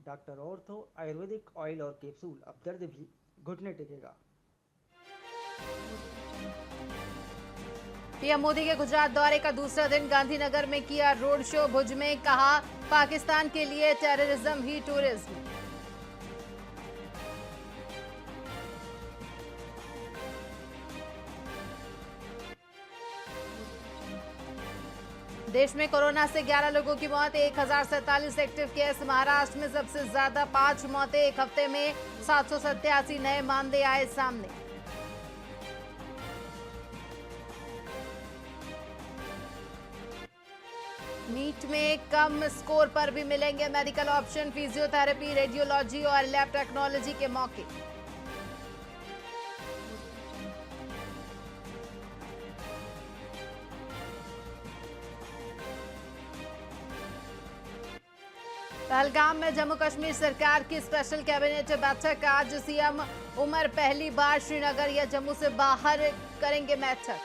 Doctor ortho Ayurvedic oil और capsule, अब दर्द भी घुटने टेकेगा। पीएम मोदी के गुजरात दौरे का दूसरा दिन, गांधीनगर में किया रोड शो। भुज में कहा, पाकिस्तान के लिए टेररिज्म ही टूरिज्म। देश में कोरोना से 11 लोगों की मौत, 1047 एक्टिव केस। महाराष्ट्र में सबसे ज्यादा 5 मौतें, एक हफ्ते में 787 नए मामले आए सामने। नीट में कम स्कोर पर भी मिलेंगे मेडिकल ऑप्शन, फिजियोथेरेपी, रेडियोलॉजी और लैब टेक्नोलॉजी के मौके। पहलगाम में जम्मू कश्मीर सरकार की स्पेशल कैबिनेट बैठक। आज सीएम उमर पहली बार श्रीनगर या जम्मू से बाहर करेंगे बैठक।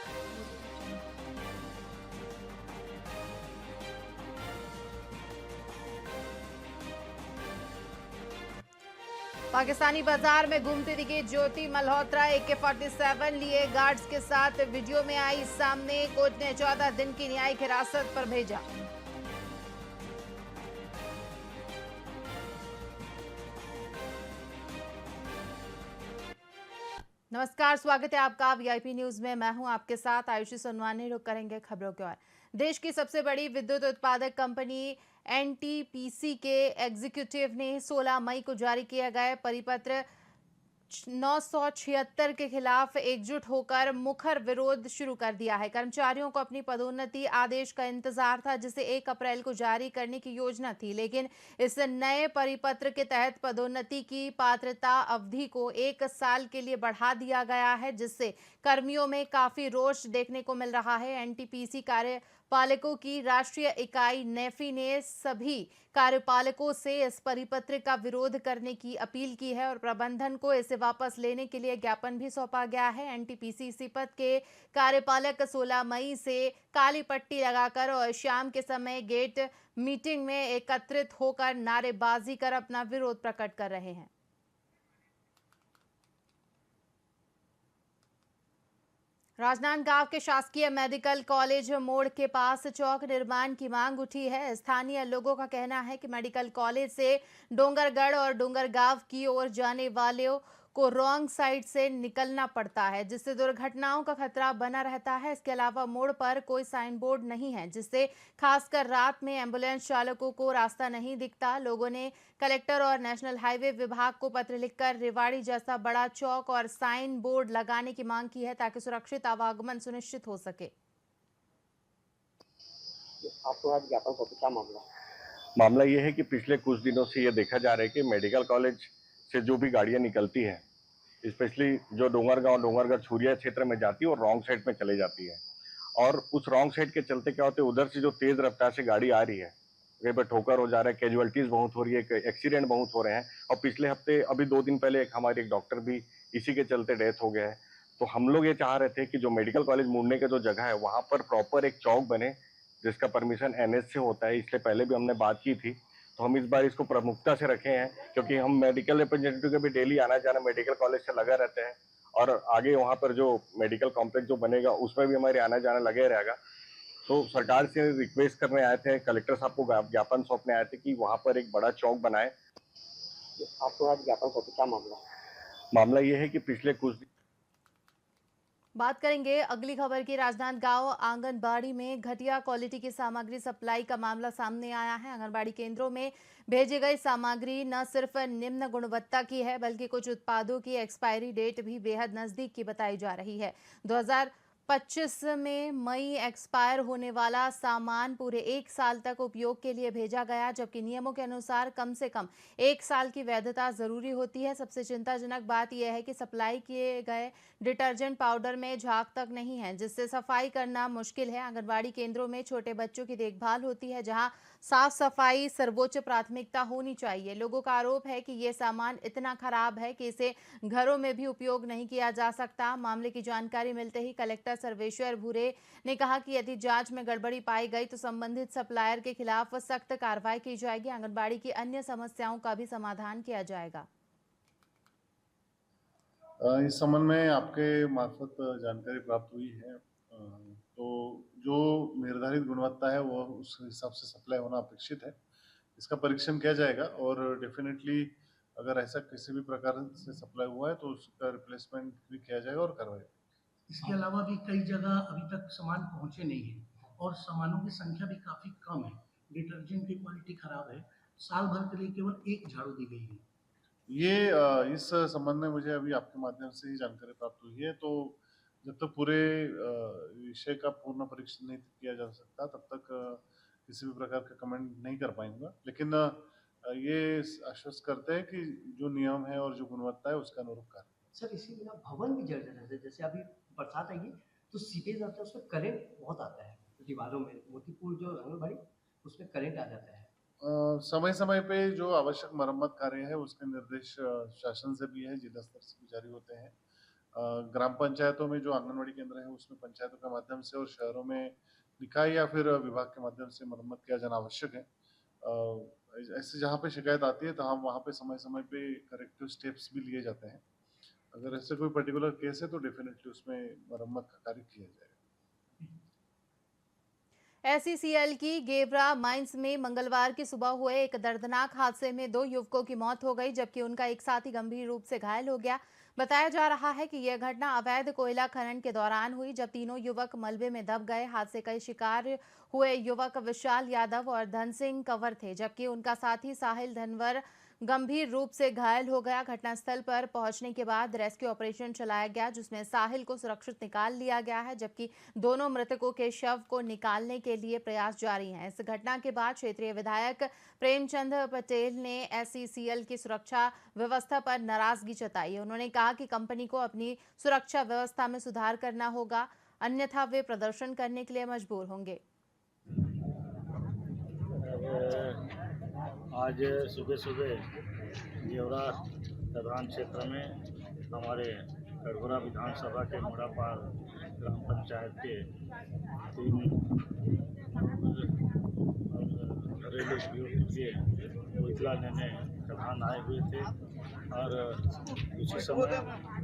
पाकिस्तानी बाजार में घूमती दिखी ज्योति मल्होत्रा, AK-47 लिए गार्ड्स के साथ वीडियो में आई सामने। कोर्ट ने 14 दिन की न्यायिक हिरासत पर भेजा। नमस्कार, स्वागत है आपका वीआईपी न्यूज में। मैं हूं आपके साथ आयुषी सोनवानी। रुक करेंगे खबरों की ओर। देश की सबसे बड़ी विद्युत उत्पादक कंपनी एनटीपीसी के एग्जीक्यूटिव ने 16 मई को जारी किया गया परिपत्र 976 के खिलाफ एकजुट होकर मुखर विरोध शुरू कर दिया है। कर्मचारियों को अपनी पदोन्नति आदेश का इंतजार था, जिसे 1 अप्रैल को जारी करने की योजना थी, लेकिन इस नए परिपत्र के तहत पदोन्नति की पात्रता अवधि को 1 साल के लिए बढ़ा दिया गया है, जिससे कर्मियों में काफी रोष देखने को मिल रहा है। एनटीपीसी कार्यपालकों की राष्ट्रीय इकाई नेफी ने सभी कार्यपालकों से इस परिपत्र का विरोध करने की अपील की है और प्रबंधन को इसे वापस लेने के लिए ज्ञापन भी सौंपा गया है। एनटीपीसी सिपत के कार्यपालक 16 मई से काली पट्टी लगाकर और शाम के समय गेट मीटिंग में एकत्रित होकर नारेबाजी कर अपना विरोध प्रकट कर रहे हैं। राजनांदगांव के शासकीय मेडिकल कॉलेज मोड़ के पास चौक निर्माण की मांग उठी है। स्थानीय लोगों का कहना है कि मेडिकल कॉलेज से डोंगरगढ़ और डोंगरगांव की ओर जाने वालों को रॉन्ग साइड से निकलना पड़ता है, जिससे दुर्घटनाओं का खतरा बना रहता है। इसके अलावा मोड़ पर कोई साइन बोर्ड नहीं है, जिससे खासकर रात में एम्बुलेंस चालकों को रास्ता नहीं दिखता। लोगों ने कलेक्टर और नेशनल हाईवे विभाग को पत्र लिखकर रेवाड़ी जैसा बड़ा चौक और साइन बोर्ड लगाने की मांग की है, ताकि सुरक्षित आवागमन सुनिश्चित हो सके। आपको आज ज्ञापन सौंपे, क्या मामला ये है कि पिछले कुछ दिनों से ये देखा जा रहा है कि मेडिकल कॉलेज से जो भी गाड़ियां निकलती है, स्पेशली जो डोंगरगढ़ छुरिया क्षेत्र में जाती है और रॉन्ग साइड में चले जाती है, और उस रॉन्ग साइड के चलते क्या होते है, उधर से जो तेज रफ्तार से गाड़ी आ रही है, कहीं पर ठोकर हो जा रहा है, कैजुअलिटीज बहुत हो रही है, एक्सीडेंट बहुत हो रहे हैं। और पिछले हफ्ते अभी 2 दिन पहले हमारे एक डॉक्टर भी इसी के चलते डेथ हो गया है। तो हम लोग ये चाह रहे थे कि जो मेडिकल कॉलेज मुड़ने के जो जगह है, वहां पर प्रॉपर एक चौक बने, जिसका परमिशन एनएच से होता है। इससे पहले भी हमने बात की थी, तो हम इस बार इसको प्रमुखता से रखे हैं, क्योंकि हम मेडिकल रिप्रेजेंटेटिव का भी डेली आना जाना मेडिकल कॉलेज से लगा रहते हैं, और आगे वहाँ पर जो मेडिकल कॉम्प्लेक्स जो बनेगा उसमें भी हमारे आना जाना लगे रहेगा। तो सरकार से रिक्वेस्ट करने आए थे, कलेक्टर साहब को ज्ञापन सौंपने आए थे कि वहाँ पर एक बड़ा चौक बनाए। आपको आज ज्ञापन सौंपे, क्या मामला ये है कि पिछले कुछ बात करेंगे अगली खबर की। राजनांदगांव आंगनबाड़ी में घटिया क्वालिटी की सामग्री सप्लाई का मामला सामने आया है। आंगनबाड़ी केंद्रों में भेजी गई सामग्री न सिर्फ निम्न गुणवत्ता की है, बल्कि कुछ उत्पादों की एक्सपायरी डेट भी बेहद नजदीक की बताई जा रही है। 2025 में मई एक्सपायर होने वाला सामान पूरे 1 साल तक उपयोग के लिए भेजा गया, जबकि नियमों के अनुसार कम से कम 1 साल की वैधता जरूरी होती है। सबसे चिंताजनक बात यह है कि सप्लाई किए गए डिटर्जेंट पाउडर में झाग तक नहीं है, जिससे सफाई करना मुश्किल है। आंगनबाड़ी केंद्रों में छोटे बच्चों की देखभाल होती है, जहां साफ सफाई सर्वोच्च प्राथमिकता होनी चाहिए। लोगों का आरोप है कि ये सामान इतना खराब है कि इसे घरों में भी उपयोग नहीं किया जा सकता। मामले की जानकारी मिलते ही कलेक्टर डायरेक्टर सर्वेश्वर भूरे ने कहा कि यदि जांच में गड़बड़ी पाई गई तो संबंधित सप्लायर के खिलाफ सख्त कार्रवाई की जाएगी। आंगनबाड़ी की अन्य समस्याओं का भी समाधान किया जाएगा। इस संबंध में आपके मार्फत जानकारी प्राप्त हुई है, तो जो निर्धारित गुणवत्ता है वो उस हिसाब से सप्लाई होना अपेक्षित है। इसका परीक्षण किया जाएगा और डेफिनेटली अगर ऐसा किसी भी प्रकार से सप्लाई हुआ है तो उसका रिप्लेसमेंट भी किया जाएगा और करवाएगा। इसके अलावा भी कई जगह अभी तक सामान पहुंचे नहीं है और सामानों की संख्या भी काफी कम है। डिटर्जेंट की क्वालिटी खराब है। साल भर के लिए केवल एक झाड़ू दी गई है। ये इस संबंध में मुझे अभी आपके माध्यम से ही जानकारी प्राप्त हुई है, तो जब तक पूरे विषय का पूर्ण परीक्षण नहीं किया जा सकता तब तक किसी भी प्रकार का कमेंट नहीं कर पाऊंगा। लेकिन ये आश्वस्त करते हैं कि जो नियम है और जो गुणवत्ता है उसका अनुरूप कार्य। सर इसी बिना भवन भी जल जाता है। जैसे अभी बरसात आएगी तो सीपेज आता है, उसमें करंट बहुत आता है दीवारों में। मोतीपुर जो आंगनबाड़ी उसमें करंट आ जाता है। समय समय पे जो आवश्यक मरम्मत कार्य है उसके निर्देश शासन से भी है, जिला स्तर से भी जारी होते हैं। ग्राम पंचायतों में जो आंगनबाड़ी केंद्र है उसमें पंचायतों के माध्यम से और शहरों में निकाय या फिर विभाग के माध्यम से मरम्मत किया जाना आवश्यक है। ऐसे जहाँ पे शिकायत आती है तो हम वहाँ पे समय समय पे करेक्टिव स्टेप्स भी लिए जाते हैं। अगर ऐसे कोई पर्टिकुलर केस है तो डेफिनेटली उसमें मरम्मत का कार्य किया जाएगा। SCCL की गेवरा माइंस में मंगलवार की सुबह हुए एक दर्दनाक हादसे में 2 युवकों की मौत हो गई, जबकि उनका एक साथी गंभीर रूप से घायल हो गया। बताया जा रहा है कि यह घटना अवैध कोयला खनन के दौरान हुई, जब तीनों युवक मलबे में दब गए। हादसे का शिकार हुए युवक विशाल यादव और धन सिंह कंवर थे, जबकि उनका साथी साहिल धनवर गंभीर रूप से घायल हो गया। घटनास्थल पर पहुंचने के बाद रेस्क्यू ऑपरेशन चलाया गया, जिसमें साहिल को सुरक्षित निकाल लिया गया है, जबकि दोनों मृतकों के शव को निकालने के लिए प्रयास जारी हैं। इस घटना के बाद क्षेत्रीय विधायक प्रेमचंद पटेल ने SCCL की सुरक्षा व्यवस्था पर नाराजगी जताई। उन्होंने कहा कि कंपनी को अपनी सुरक्षा व्यवस्था में सुधार करना होगा, अन्यथा वे प्रदर्शन करने के लिए मजबूर होंगे। आज सुबह सुबह गेवरा प्रधान क्षेत्र में हमारे कड़घोरा विधानसभा के मुड़ापार ग्राम पंचायत के 3 घरेलू उपयोग के कोयला लेने प्रधान आए हुए थे और उसी समय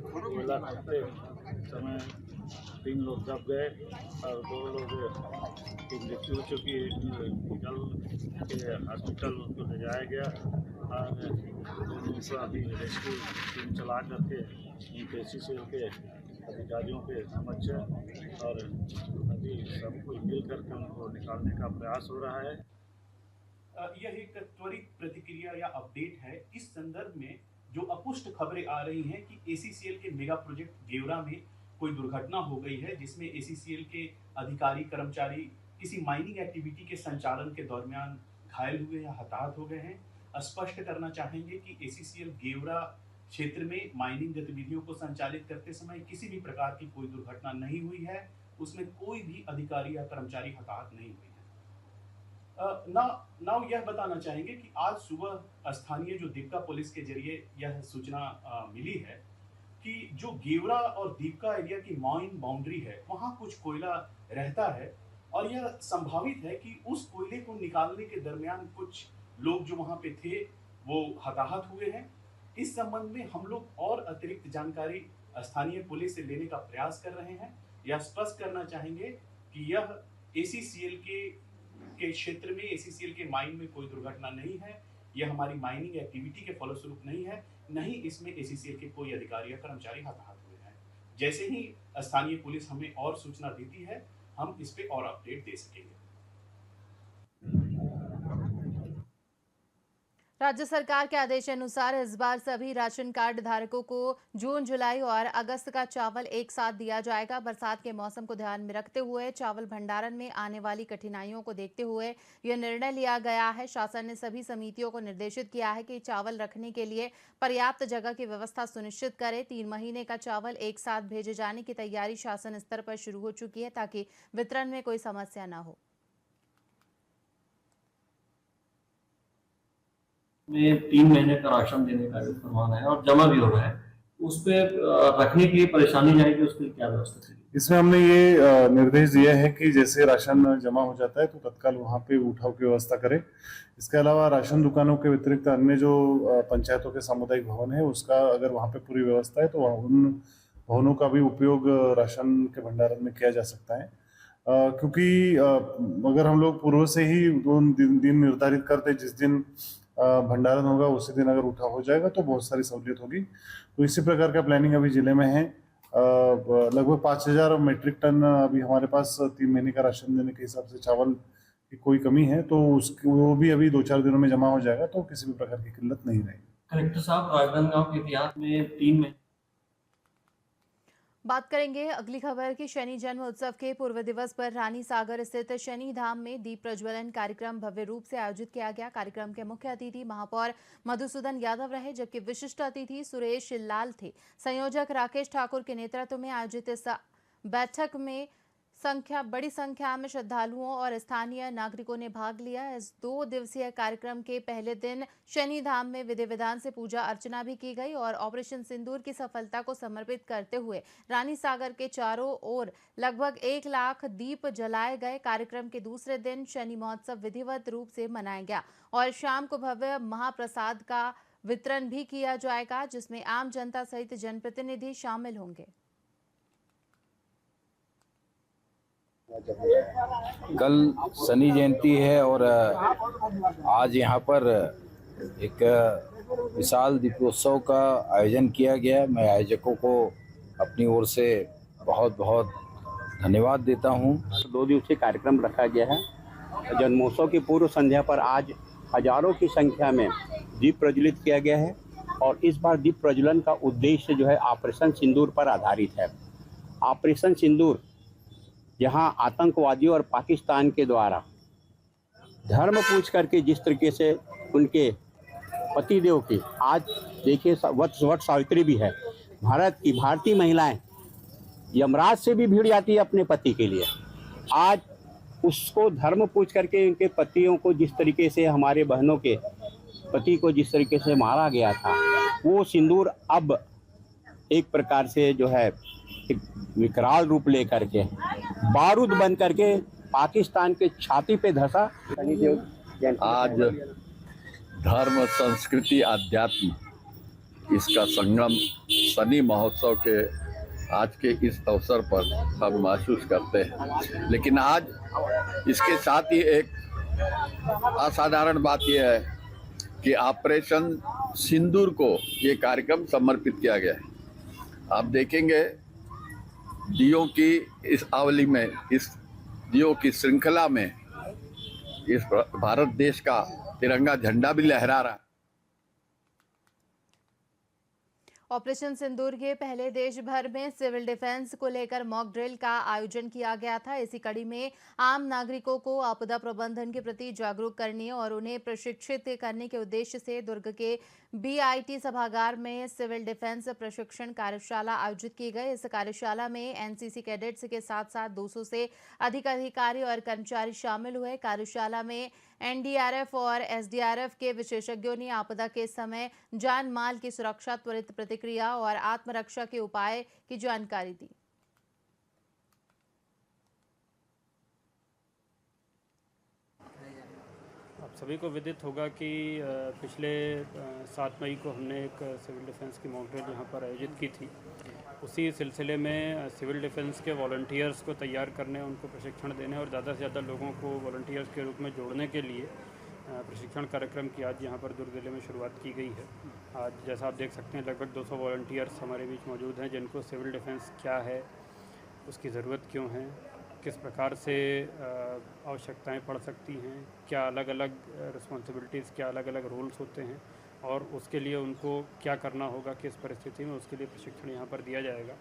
कोयला करते समय 3 लोग दब गए और 2 लोग की मृत्यु हो चुकी है। निकल के हॉस्पिटल उनको ले जाया गया और उनको अभी रेस्क्यू टीम चला करके उनके SCCL के अधिकारियों के समक्ष और अभी सब कुछ मिल करके उनको निकालने का प्रयास हो रहा है। यह एक त्वरित प्रतिक्रिया या अपडेट है इस संदर्भ में जो अपुष्ट खबरें आ रही हैं कि SCCL के मेगा प्रोजेक्ट गेवरा में कोई दुर्घटना हो गई है, जिसमें SCCL के अधिकारी कर्मचारी किसी माइनिंग एक्टिविटी के संचालन के दरमियान घायल हुए या हताहत हो गए हैं। स्पष्ट करना चाहेंगे कि SCCL गेवरा क्षेत्र में माइनिंग गतिविधियों को संचालित करते समय किसी भी प्रकार की कोई दुर्घटना नहीं हुई है, उसमें कोई भी अधिकारी या कर्मचारी हताहत नहीं हुई है। नाउ यह बताना चाहेंगे कि आज सुबह स्थानीय जो दीपका पुलिस के जरिए यह सूचना मिली है कि जो गेवरा और दीपका एरिया की माइन बाउंड्री है वहाँ कुछ कोयला रहता है और यह संभावित है कि उस कोयले को निकालने के दरमियान कुछ लोग जो वहाँ पे थे वो हताहत हुए हैं। इस संबंध में हम लोग और अतिरिक्त जानकारी स्थानीय पुलिस से लेने का प्रयास कर रहे हैं। यह स्पष्ट करना चाहेंगे कि यह SCCL के क्षेत्र में SCCL के माइन में कोई दुर्घटना नहीं है। यह हमारी माइनिंग एक्टिविटी के फलस्वरूप नहीं है, नहीं इसमें SCCL के कोई अधिकारी या कर्मचारी हताहत हुए हैं। जैसे ही स्थानीय पुलिस हमें और सूचना देती है हम इस पे और अपडेट दे सकेंगे। राज्य सरकार के आदेशानुसार इस बार सभी राशन कार्ड धारकों को जून, जुलाई और अगस्त का चावल एक साथ दिया जाएगा। बरसात के मौसम को ध्यान में रखते हुए चावल भंडारण में आने वाली कठिनाइयों को देखते हुए यह निर्णय लिया गया है। शासन ने सभी समितियों को निर्देशित किया है कि चावल रखने के लिए पर्याप्त जगह की व्यवस्था सुनिश्चित करें। 3 महीने का चावल एक साथ भेजे जाने की तैयारी शासन स्तर पर शुरू हो चुकी है, ताकि वितरण में कोई समस्या न हो। में 3 महीने का राशन देने का जो फरमान है और जमा भी हो रहा है, उस पर रखने की परेशानी जाएगी, उसके लिए क्या व्यवस्था करेगी? इसमें हमने ये निर्देश दिया है कि जैसे राशन जमा हो जाता है तो तत्काल वहाँ पे उठाव की व्यवस्था करें। इसके अलावा राशन दुकानों के व्यतिरिक्त अन्य जो पंचायतों के सामुदायिक भवन है उसका अगर वहाँ पे पूरी व्यवस्था है तो उन भवनों का भी उपयोग राशन के भंडारण में किया जा सकता है। क्योंकि अगर हम लोग पूर्व से ही दिन निर्धारित करते जिस दिन भंडारण होगा उसी दिन अगर उठाव हो जाएगा तो बहुत सारी सहूलियत होगी। तो इसी प्रकार का प्लानिंग अभी जिले में है। लगभग 5000 मेट्रिक टन अभी हमारे पास 3 महीने का राशन देने के हिसाब से चावल की कोई कमी है तो उसकी वो भी अभी 2-4 दिनों में जमा हो जाएगा तो किसी भी प्रकार की किल्लत नहीं रहेगी। कलेक्टर साहब, राजनांदगांव के इतिहास में 3 महीने बात करेंगे अगली खबर की। शनि जन्म उत्सव के पूर्व दिवस पर रानी सागर स्थित शनि धाम में दीप प्रज्वलन कार्यक्रम भव्य रूप से आयोजित किया गया। कार्यक्रम के मुख्य अतिथि महापौर मधुसूदन यादव रहे, जबकि विशिष्ट अतिथि सुरेश लाल थे। संयोजक राकेश ठाकुर के नेतृत्व में आयोजित इस बैठक में बड़ी संख्या में श्रद्धालुओं और स्थानीय नागरिकों ने भाग लिया। इस 2 दिवसीय कार्यक्रम के पहले दिन शनि धाम में विधि विधान से पूजा अर्चना भी की गई और ऑपरेशन सिंदूर की सफलता को समर्पित करते हुए रानी सागर के चारों ओर लगभग 1 लाख दीप जलाए गए। कार्यक्रम के दूसरे दिन शनि महोत्सव विधिवत रूप से मनाया गया और शाम को भव्य महाप्रसाद का वितरण भी किया जाएगा, जिसमें आम जनता सहित जनप्रतिनिधि शामिल होंगे। कल शनि जयंती है और आज यहाँ पर एक विशाल दीपोत्सव का आयोजन किया गया। मैं आयोजकों को अपनी ओर से बहुत बहुत धन्यवाद देता हूँ। 2 दिवसीय कार्यक्रम रखा गया है। जन्मोत्सव की पूर्व संध्या पर आज हजारों की संख्या में दीप प्रज्वलित किया गया है और इस बार दीप प्रज्वलन का उद्देश्य जो है ऑपरेशन सिंदूर पर आधारित है। ऑपरेशन सिंदूर जहां आतंकवादियों और पाकिस्तान के द्वारा धर्म पूछ करके जिस तरीके से उनके पतिदेव की, आज देखिए वट सावित्री भी है, भारत की भारतीय महिलाएं यमराज से भी भिड़ जाती है अपने पति के लिए। आज उसको धर्म पूछ करके उनके पतियों को जिस तरीके से, हमारे बहनों के पति को जिस तरीके से मारा गया था, वो सिंदूर अब एक प्रकार से जो है एक विकराल रूप लेकर के बारूद बन करके पाकिस्तान के छाती पे धंसा। आज धर्म, संस्कृति, अध्यात्म इसका संगम शनि महोत्सव के आज के इस अवसर पर हम महसूस करते हैं। लेकिन आज इसके साथ ही एक असाधारण बात यह है कि ऑपरेशन सिंदूर को ये कार्यक्रम समर्पित किया गया है। आप देखेंगे दियों की इस आवली में, इस दियों की श्रृंखला में इस भारत देश का तिरंगा झंडा भी लहरा रहा है। ऑपरेशन सिंदूर के पहले देश भर में सिविल डिफेंस को लेकर मॉक ड्रिल का आयोजन किया गया था। इसी कड़ी में आम नागरिकों को आपदा प्रबंधन के प्रति जागरूक करने और उन्हें प्रशिक्षित करने के उद्देश्य से दुर्ग के BIT सभागार में सिविल डिफेंस प्रशिक्षण कार्यशाला आयोजित की गई। इस कार्यशाला में NCC कैडेट्स के साथ साथ 200 से अधिक अधिकारी और कर्मचारी शामिल हुए। कार्यशाला में NDRF और SDRF के विशेषज्ञों ने आपदा के समय जान माल की सुरक्षा, त्वरित प्रतिक्रिया और आत्मरक्षा के उपाय की जानकारी दी। आप सभी को विदित होगा कि पिछले 7 मई को हमने एक सिविल डिफेंस की मॉक ड्रिल यहाँ पर आयोजित की थी। उसी सिलसिले में सिविल डिफेंस के वॉलंटियर्स को तैयार करने, उनको प्रशिक्षण देने और ज़्यादा से ज़्यादा लोगों को वॉलंटियर्स के रूप में जोड़ने के लिए प्रशिक्षण कार्यक्रम की आज यहाँ पर दुर्ग जिले में शुरुआत की गई है। आज जैसा आप देख सकते हैं लगभग 200 वॉलंटियर्स हमारे बीच मौजूद हैं, जिनको सिविल डिफेंस क्या है, उसकी ज़रूरत क्यों है, किस प्रकार से आवश्यकताएं पड़ सकती हैं, क्या अलग अलग रिस्पॉन्सिबिलिटीज़, क्या अलग अलग रोल्स होते हैं और उसके लिए उनको क्या करना होगा किस परिस्थिति में, उसके लिए प्रशिक्षण यहाँ पर दिया जाएगा।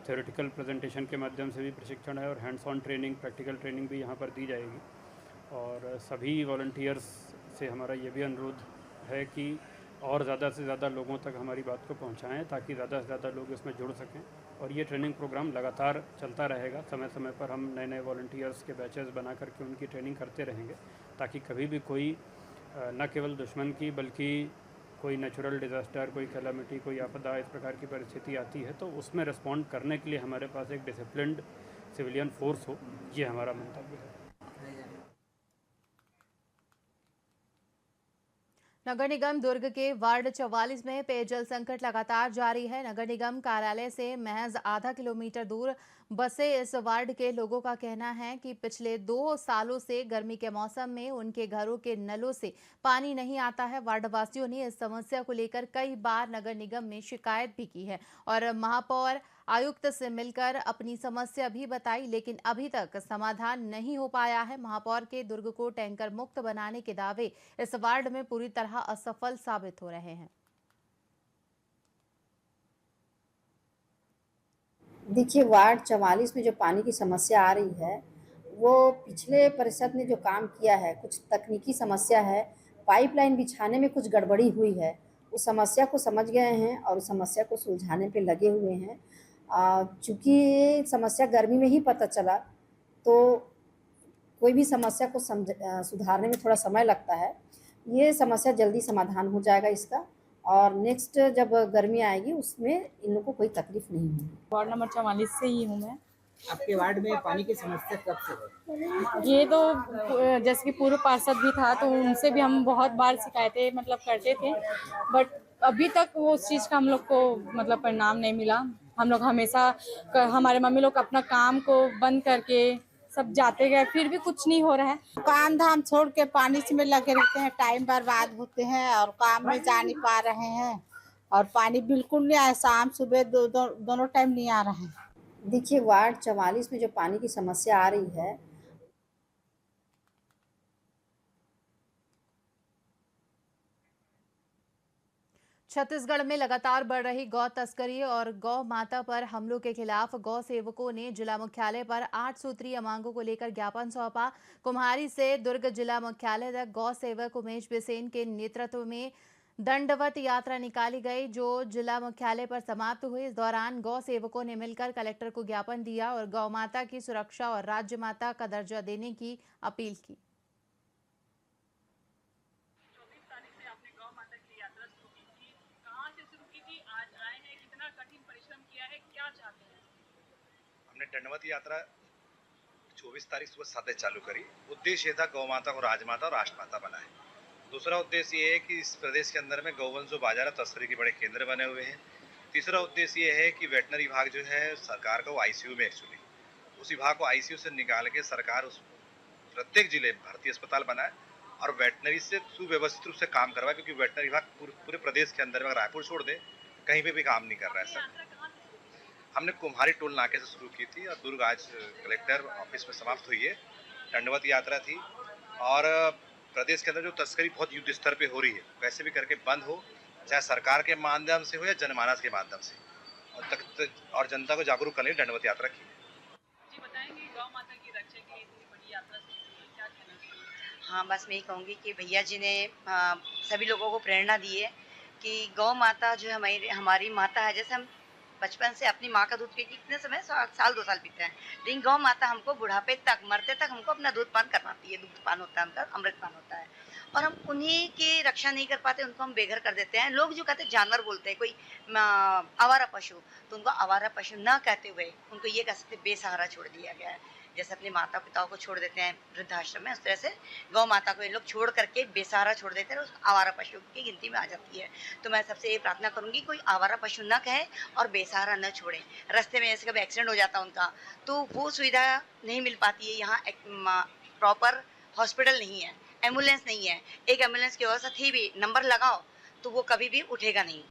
थ्योरेटिकल प्रेजेंटेशन के माध्यम से भी प्रशिक्षण है और hands on training, practical training भी यहाँ पर दी जाएगी। और सभी वॉलंटियर्स से हमारा ये भी अनुरोध है कि और ज़्यादा से ज़्यादा लोगों तक हमारी बात को पहुँचाएँ ताकि ज़्यादा से ज़्यादा लोग इसमें जुड़ सकें। और ये ट्रेनिंग प्रोग्राम लगातार चलता रहेगा। समय समय पर हम नए नए वॉलंटियर्स के बैचेस बना करके उनकी ट्रेनिंग करते रहेंगे ताकि कभी भी कोई न केवल दुश्मन की बल्कि कोई नेचुरल डिज़ास्टर, कोई कैलामिटी, कोई आपदा, इस प्रकार की परिस्थिति आती है तो उसमें रिस्पॉन्ड करने के लिए हमारे पास एक डिसिप्लिन्ड सिविलियन फोर्स हो, ये हमारा मंतव्य है। नगर निगम दुर्ग के वार्ड 44 में पेयजल संकट लगातार जारी है। नगर निगम कार्यालय से महज आधा किलोमीटर दूर बसे इस वार्ड के लोगों का कहना है कि पिछले 2 सालों से गर्मी के मौसम में उनके घरों के नलों से पानी नहीं आता है। वार्ड वासियों ने इस समस्या को लेकर कई बार नगर निगम में शिकायत भी की है और महापौर आयुक्त से मिलकर अपनी समस्या भी बताई, लेकिन अभी तक समाधान नहीं हो पाया है। महापौर के दुर्ग को टैंकर मुक्त बनाने के दावे इस वार्ड में पूरी तरह असफल साबित हो रहे हैं। देखिए, वार्ड 44 में जो पानी की समस्या आ रही है, वो पिछले परिषद ने जो काम किया है, कुछ तकनीकी समस्या है, पाइपलाइन बिछाने में कुछ गड़बड़ी हुई है। उस समस्या को समझ गए हैं और उस समस्या को सुलझाने पे लगे हुए हैं। चूँकि समस्या गर्मी में ही पता चला, तो कोई भी समस्या को सुधारने में थोड़ा समय लगता है। ये समस्या जल्दी समाधान हो जाएगा इसका, और नेक्स्ट जब गर्मी आएगी उसमें इन लोगों को कोई तकलीफ नहीं होगी। वार्ड नंबर 44 से ही हूँ मैं। आपके वार्ड में पानी की समस्या कब से है? ये तो जैसे कि पूर्व पार्षद भी था तो उनसे भी हम बहुत बार शिकायतें करते थे, बट अभी तक वो उस चीज़ का हम लोग को परिणाम नहीं मिला। हम लोग हमेशा हमारे मम्मी लोग अपना काम को बंद करके सब जाते गए, फिर भी कुछ नहीं हो रहा है। काम धाम छोड़ के पानी में लगे रहते हैं, टाइम बर्बाद होते हैं और काम में जा नहीं पा रहे हैं, और पानी बिल्कुल नहीं आया। शाम सुबह दोनों टाइम नहीं आ रहा है। देखिए, वार्ड 44 में जो पानी की समस्या आ रही है, छत्तीसगढ़ में लगातार बढ़ रही गौ तस्करी और गौ माता पर हमलों के खिलाफ गौ सेवकों ने जिला मुख्यालय पर 8 सूत्रीय मांगों को लेकर ज्ञापन सौंपा। कुम्हारी से दुर्ग जिला मुख्यालय तक गौ सेवक उमेश बिसेन के नेतृत्व में दंडवत यात्रा निकाली गई, जो जिला मुख्यालय पर समाप्त हुई। इस दौरान गौ सेवकों ने मिलकर कलेक्टर को ज्ञापन दिया और गौ माता की सुरक्षा और राज्य माता का दर्जा देने की अपील की। हमने दंडवत यात्रा 24 तारीख सुबह 7 बजे चालू करी। उद्देश्य था गौ माता को राजमाता और राष्ट्रमाता बनाए। दूसरा उद्देश्य ये है कि इस प्रदेश के अंदर में गौवंश जो बाजार तस्करी के बड़े केंद्र बने हुए हैं। तीसरा उद्देश्य ये है कि वेटनरी विभाग जो है सरकार का वो आईसीयू में एक्चुअली उस विभाग को आईसीयू से निकाल के सरकार उस प्रत्येक जिले में भर्ती अस्पताल बनाए और वेटनरी से सुव्यवस्थित रूप से काम करवाए, क्योंकि वेटनरी विभाग पूरे प्रदेश के अंदर में रायपुर छोड़ दे कहीं पे भी काम नहीं कर रहा है सर। हमने कुम्हारी टोल नाके से शुरू की थी और दुर्ग आज कलेक्टर ऑफिस में समाप्त हुई है। दंडवत यात्रा थी और प्रदेश के अंदर जो तस्करी बहुत युद्ध स्तर पे हो रही है, कैसे भी करके बंद हो, चाहे सरकार के माध्यम से हो या जनमानस के माध्यम से, और जनता को जागरूक करने की दंडवत यात्रा की। जी बताएंगे गौ माता की रक्षा के लिए इतनी बड़ी यात्रा शुरू की, क्या कहना चाहिए? हाँ, बस मैं यही कहूँगी कि भैया जी ने सभी लोगों को प्रेरणा दी है कि गौ माता जो हमारी माता है। जैसे हम बचपन से अपनी माँ का दूध पी के कितने समय 1-2 साल पीते हैं, लेकिन गौ माता हमको बुढ़ापे तक, मरते तक हमको अपना दूध पान करवाती है। दूध पान होता है उनका, अमृत पान होता है, और हम उन्हीं की रक्षा नहीं कर पाते, उनको हम बेघर कर देते हैं। लोग जो कहते हैं जानवर बोलते हैं, कोई आवारा पशु, तो उनको आवारा पशु न कहते हुए उनको ये कह सकते बेसहारा छोड़ दिया गया है। जैसे अपने माता पिताओं को छोड़ देते हैं वृद्धाश्रम में, उस तरह से गौ माता को ये लोग छोड़ करके बेसहारा छोड़ देते हैं, उसको आवारा पशु की गिनती में आ जाती है। तो मैं सबसे ये प्रार्थना करूंगी कोई आवारा पशु न कहे और बेसहारा न छोड़े। रास्ते में ऐसे कभी एक्सीडेंट हो जाता है उनका, तो वो सुविधा नहीं मिल पाती है। यहाँ प्रॉपर हॉस्पिटल नहीं है, एम्बुलेंस नहीं है। एक एम्बुलेंस की व्यवस्था थी भी, नंबर लगाओ तो वो कभी भी उठेगा नहीं।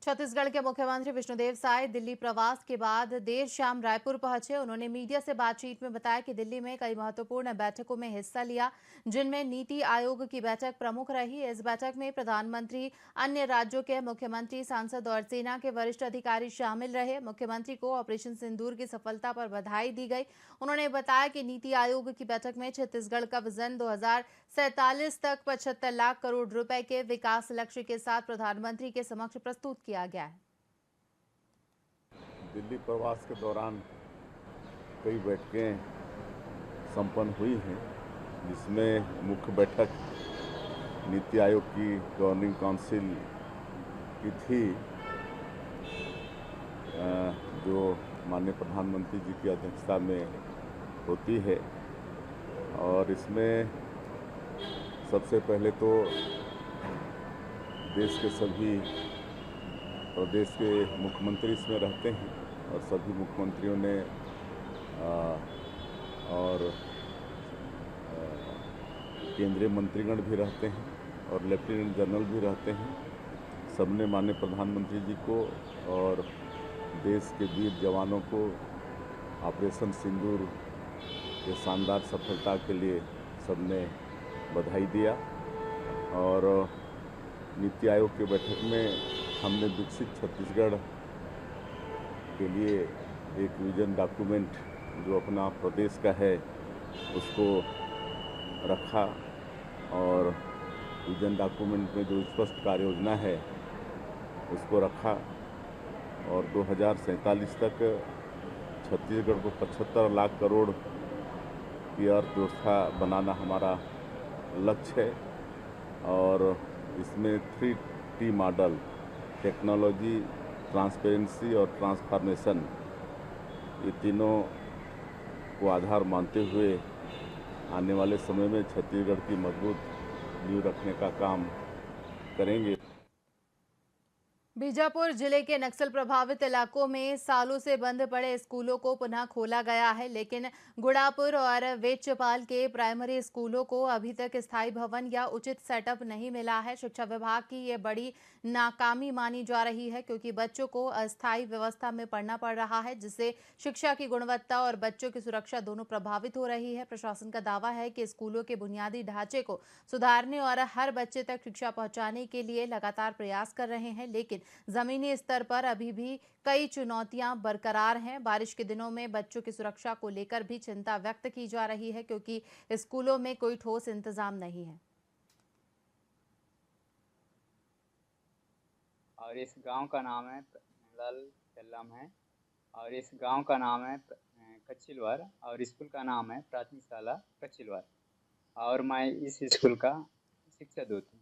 छत्तीसगढ़ के मुख्यमंत्री विष्णुदेव साय दिल्ली प्रवास के बाद देर शाम रायपुर पहुंचे। उन्होंने मीडिया से बातचीत में बताया कि दिल्ली में कई महत्वपूर्ण बैठकों में हिस्सा लिया, जिनमें नीति आयोग की बैठक प्रमुख रही। इस बैठक में प्रधानमंत्री, अन्य राज्यों के मुख्यमंत्री, सांसद और सेना के वरिष्ठ अधिकारी शामिल रहे। मुख्यमंत्री को ऑपरेशन सिंदूर की सफलता पर बधाई दी गई। उन्होंने बताया कि नीति आयोग की बैठक में छत्तीसगढ़ का विजन 2047 तक 75 लाख करोड़ रुपए के विकास लक्ष्य के साथ प्रधानमंत्री के समक्ष प्रस्तुत किया गया है। दिल्ली प्रवास के दौरान कई बैठकें संपन्न हुई हैं, जिसमें मुख्य बैठक नीति आयोग की गवर्निंग काउंसिल की थी, जो माननीय प्रधानमंत्री जी की अध्यक्षता में होती है। और इसमें सबसे पहले तो देश के सभी प्रदेश के मुख्यमंत्री इसमें रहते हैं और सभी मुख्यमंत्रियों ने और केंद्रीय मंत्रीगण भी रहते हैं और लेफ्टिनेंट जनरल भी रहते हैं। सबने माननीय प्रधानमंत्री जी को और देश के वीर जवानों को ऑपरेशन सिंदूर के शानदार सफलता के लिए सबने बधाई दिया। और नीति आयोग की बैठक में हमने विकसित छत्तीसगढ़ के लिए एक विजन डॉक्यूमेंट जो अपना प्रदेश का है उसको रखा और विजन डॉक्यूमेंट में जो स्पष्ट कार्य योजना है उसको रखा और 2047 तक छत्तीसगढ़ को 75 लाख करोड़ की अर्थव्यवस्था बनाना हमारा लक्ष्य है। और इसमें 3T मॉडल टेक्नोलॉजी, ट्रांसपेरेंसी और ट्रांसफॉर्मेशन ये तीनों को आधार मानते हुए आने वाले समय में छत्तीसगढ़ की मजबूत नींव रखने का काम करेंगे। बीजापुर जिले के नक्सल प्रभावित इलाकों में सालों से बंद पड़े स्कूलों को पुनः खोला गया है, लेकिन गुड़ापुर और वेचपाल के प्राइमरी स्कूलों को अभी तक स्थायी भवन या उचित सेटअप नहीं मिला है। शिक्षा विभाग की ये बड़ी नाकामी मानी जा रही है, क्योंकि बच्चों को अस्थायी व्यवस्था में पढ़ना पड़ रहा है, जिससे शिक्षा की गुणवत्ता और बच्चों की सुरक्षा दोनों प्रभावित हो रही है। प्रशासन का दावा है कि स्कूलों के बुनियादी ढांचे को सुधारने और हर बच्चे तक शिक्षा पहुंचाने के लिए लगातार प्रयास कर रहे हैं, लेकिन जमीनी स्तर पर अभी भी कई चुनौतियां बरकरार हैं। बारिश के दिनों में बच्चों की सुरक्षा को लेकर भी चिंता व्यक्त की जा रही है, क्योंकि स्कूलों में कोई ठोस इंतजाम नहीं है। और इस गांव का नाम है लाल चल्लम है और इस गांव का नाम है कच्चिलवार और स्कूल का नाम है प्राथमिक शाला कच्चिलवार और मैं इस स्कूल का शिक्षा दूत हूँ।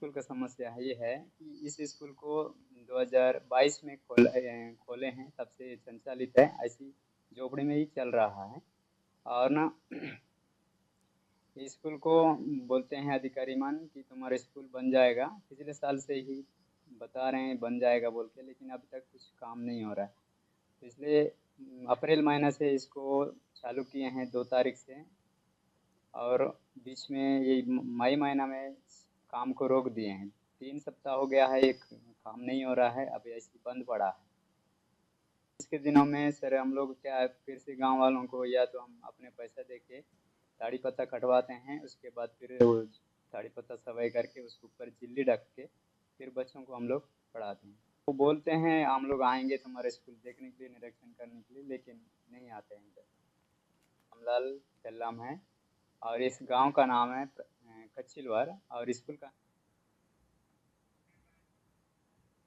स्कूल का समस्या ये है कि इस स्कूल को 2022 में खोले हैं, तब से संचालित है, ऐसी झोपड़ी में ही चल रहा है। और ना स्कूल को बोलते हैं अधिकारी मान कि तुम्हारा स्कूल बन जाएगा, पिछले साल से ही बता रहे हैं बन जाएगा बोल के, लेकिन अभी तक कुछ काम नहीं हो रहा है। तो इसलिए अप्रैल महीना से इसको चालू किए हैं 2 तारीख से और बीच में ये मई महीना में काम को रोक दिए हैं। 3 सप्ताह हो गया है, एक काम नहीं हो रहा है, अभी ऐसे बंद पड़ा है। इसके दिनों में सर हम लोग क्या फिर से गांव वालों को या तो हम अपने पैसा दे के ताड़ी पत्ता कटवाते हैं, उसके बाद फिर वो ताड़ी पत्ता सफाई करके उसके ऊपर चिल्ली ढक के फिर बच्चों को हम लोग पढ़ाते हैं। वो बोलते हैं हम लोग आएंगे तुम्हारे स्कूल देखने के लिए, निरीक्षण करने के लिए, लेकिन नहीं आते हैं इधर। हमलाल चल्लम है और इस गांव का नाम है कच्चिलवार और स्कूल का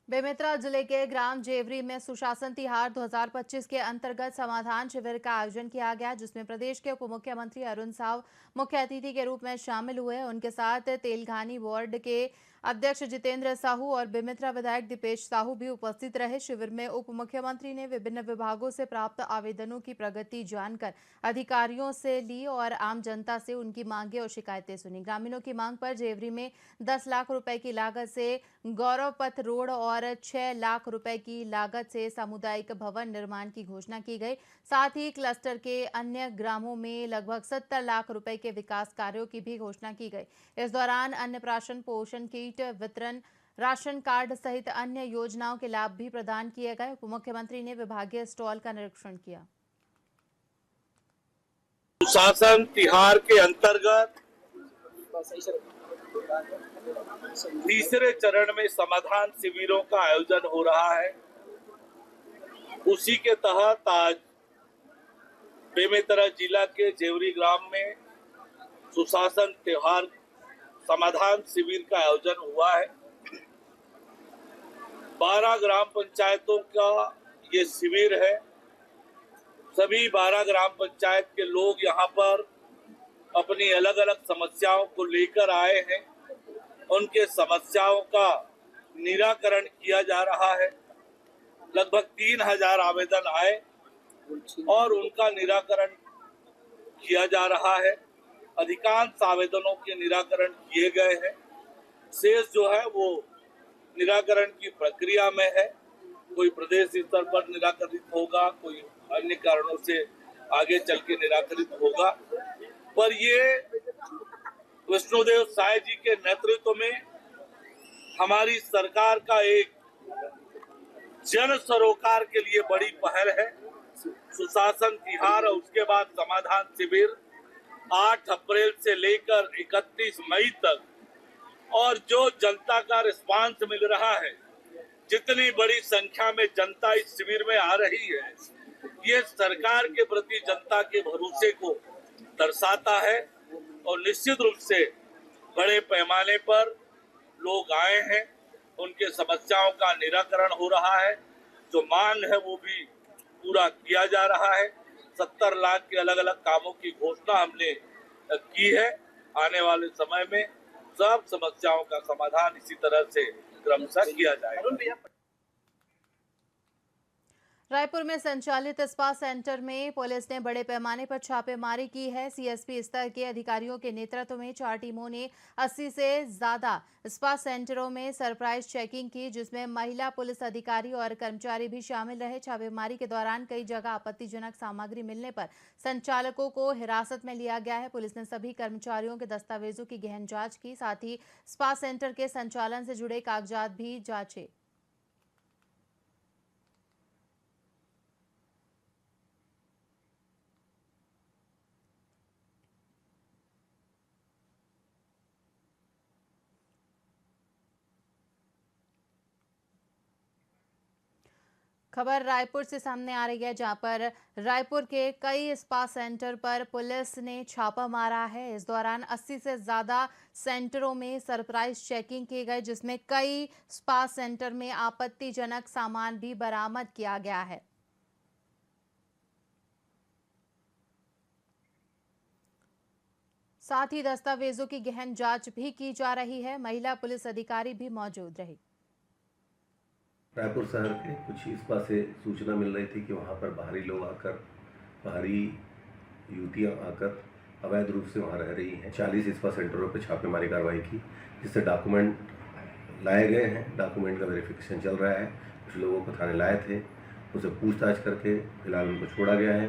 बेमेतरा जिले के ग्राम जेवरी में सुशासन तिहार 2025 के अंतर्गत समाधान शिविर का आयोजन किया गया, जिसमें प्रदेश के उप मुख्यमंत्री अरुण साव मुख्य अतिथि के रूप में शामिल हुए। उनके साथ तेलघानी वार्ड के अध्यक्ष जितेंद्र साहू और बेमेतरा विधायक दीपेश साहू भी उपस्थित रहे। शिविर में उप मुख्यमंत्री ने विभिन्न विभागों से प्राप्त आवेदनों की प्रगति जानकर अधिकारियों से ली और आम जनता से उनकी मांगे और शिकायतें सुनी। ग्रामीणों की मांग पर जेवरी में 10 लाख रुपए की लागत से गौरव पथ रोड और 6 लाख रुपए की लागत से सामुदायिक भवन निर्माण की घोषणा की गई। साथ ही क्लस्टर के अन्य ग्रामों में लगभग 70 लाख रुपए के विकास कार्यों की भी घोषणा की गई। इस दौरान अन्नप्राशन, पोषण किट वितरण, राशन कार्ड सहित अन्य योजनाओं के लाभ भी प्रदान किए गए। उप मुख्यमंत्री ने विभागीय स्टॉल का निरीक्षण किया। सुशासन तिहार के अंतर्गत तीसरे चरण में समाधान शिविरों का आयोजन हो रहा है। उसी के तहत आज बेमेतरा जिला के जेवरी ग्राम में सुशासन त्योहार समाधान शिविर का आयोजन हुआ है। 12 ग्राम पंचायतों का ये शिविर है। सभी 12 ग्राम पंचायत के लोग यहाँ पर अपनी अलग अलग समस्याओं को लेकर आए हैं। उनके समस्याओं का निराकरण किया जा रहा है। लगभग 3000 आवेदन आए और उनका निराकरण किया जा रहा है। अधिकांश आवेदनों के निराकरण किए गए हैं। शेष जो है वो निराकरण की प्रक्रिया में है। कोई प्रदेश स्तर पर निराकरित होगा, कोई अन्य कारणों से आगे चल के निराकरित होगा। पर ये विष्णुदेव साय जी के नेतृत्व में हमारी सरकार का एक जन सरोकार के लिए बड़ी पहल है। सुशासन तिहार और उसके बाद समाधान शिविर 8 अप्रैल से लेकर 31 मई तक, और जो जनता का रिस्पांस मिल रहा है, जितनी बड़ी संख्या में जनता इस शिविर में आ रही है, ये सरकार के प्रति जनता के भरोसे को दर्शाता है। और निश्चित रूप से बड़े पैमाने पर लोग आए हैं, उनके समस्याओं का निराकरण हो रहा है। जो मांग है वो भी पूरा किया जा रहा है। 70 लाख के अलग अलग कामों की घोषणा हमने की है। आने वाले समय में सब समस्याओं का समाधान इसी तरह से क्रमशः किया जाएगा। रायपुर में संचालित स्पा सेंटर में पुलिस ने बड़े पैमाने पर छापेमारी की है। सीएसपी स्तर के अधिकारियों के नेतृत्व में 4 टीमों ने 80 से ज्यादा स्पा सेंटरों में सरप्राइज चेकिंग की, जिसमें महिला पुलिस अधिकारी और कर्मचारी भी शामिल रहे। छापेमारी के दौरान कई जगह आपत्तिजनक सामग्री मिलने पर संचालकों को हिरासत में लिया गया है। पुलिस ने सभी कर्मचारियों के दस्तावेजों की गहन जांच की, साथ ही स्पा सेंटर के संचालन से जुड़े कागजात भी जांचे। खबर रायपुर से सामने आ रही है, जहां पर रायपुर के कई स्पा सेंटर पर पुलिस ने छापा मारा है। इस दौरान 80 से ज्यादा सेंटरों में सरप्राइज चेकिंग की गई, जिसमें कई स्पा सेंटर में आपत्तिजनक सामान भी बरामद किया गया है। साथ ही दस्तावेजों की गहन जांच भी की जा रही है। महिला पुलिस अधिकारी भी मौजूद रही। रायपुर शहर के कुछ स्पा से सूचना मिल रही थी कि वहाँ पर बाहरी लोग आकर, बाहरी युवतियाँ आकर अवैध रूप से वहाँ रह रही हैं। 40 स्पा सेंटरों पर छापेमारी कार्रवाई की, जिससे डॉक्यूमेंट लाए गए हैं। डॉक्यूमेंट का वेरिफिकेशन चल रहा है। कुछ लोगों को थाने लाए थे, उनसे पूछताछ करके फिलहाल उनको छोड़ा गया है।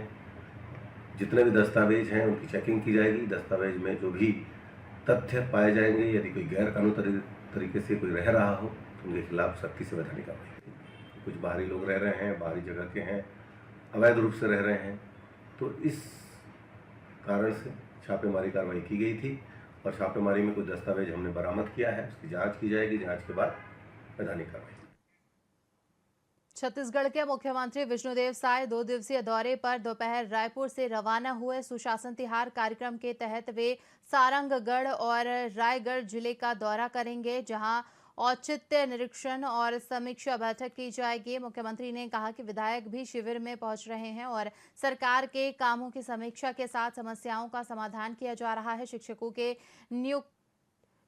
जितने भी दस्तावेज हैं उनकी चेकिंग की जाएगी। दस्तावेज में जो भी तथ्य पाए जाएंगे, यदि कोई गैर कानूनी तरीके से कोई रह रहा हो तो उनके खिलाफ सख्ती से वैधानिक कार्रवाई। कुछ बाहरी लोग रह रहे हैं, बाहरी जगह के हैं, अवैध रूप से रह रहे हैं, तो इस कारण से छापेमारी कार्रवाई की गई थी। और छापेमारी में कुछ दस्तावेज हमने बरामद किया है, उसकी जांच की जाएगी। जांच के बाद वैधानिक कार्रवाई। छत्तीसगढ़ के मुख्यमंत्री विष्णुदेव साय 2 दिवसीय दौरे पर दोपहर रायपुर से रवाना हुए। सुशासन तिहार कार्यक्रम के तहत वे सारंगगढ़ और रायगढ़ जिले का दौरा करेंगे, जहां औचित्य निरीक्षण और समीक्षा बैठक की जाएगी। मुख्यमंत्री ने कहा कि विधायक भी शिविर में पहुंच रहे हैं और सरकार के कामों की समीक्षा के साथ समस्याओं का समाधान किया जा रहा है। शिक्षकों के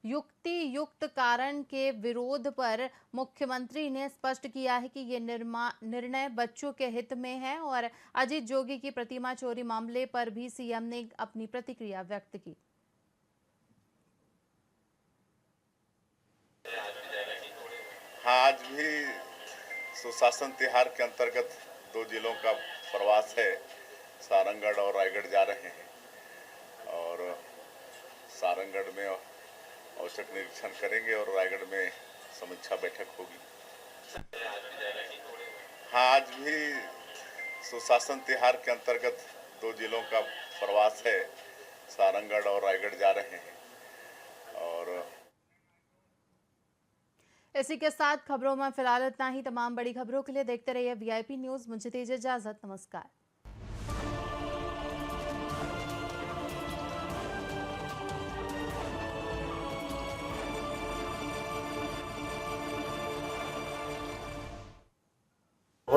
युक्ति युक्त कारण के विरोध पर मुख्यमंत्री ने स्पष्ट किया है कि ये निर्णय बच्चों के हित में है। और अजीत जोगी की प्रतिमा चोरी मामले पर भी सीएम ने अपनी प्रतिक्रिया व्यक्त की। आज भी सुशासन तिहार के अंतर्गत 2 जिलों का प्रवास है। सारंगगढ़ और रायगढ़ जा रहे हैं और सारंगगढ़ में औचक निरीक्षण करेंगे और रायगढ़ में समीक्षा बैठक होगी। आज भी सुशासन तिहार के अंतर्गत 2 जिलों का प्रवास है। सारंगगढ़ और रायगढ़ जा रहे हैं और इसी के साथ खबरों में फिलहाल इतना ही। तमाम बड़ी खबरों के लिए देखते रहिए VIP न्यूज़। मुझे दीजिए इजाजत। नमस्कार।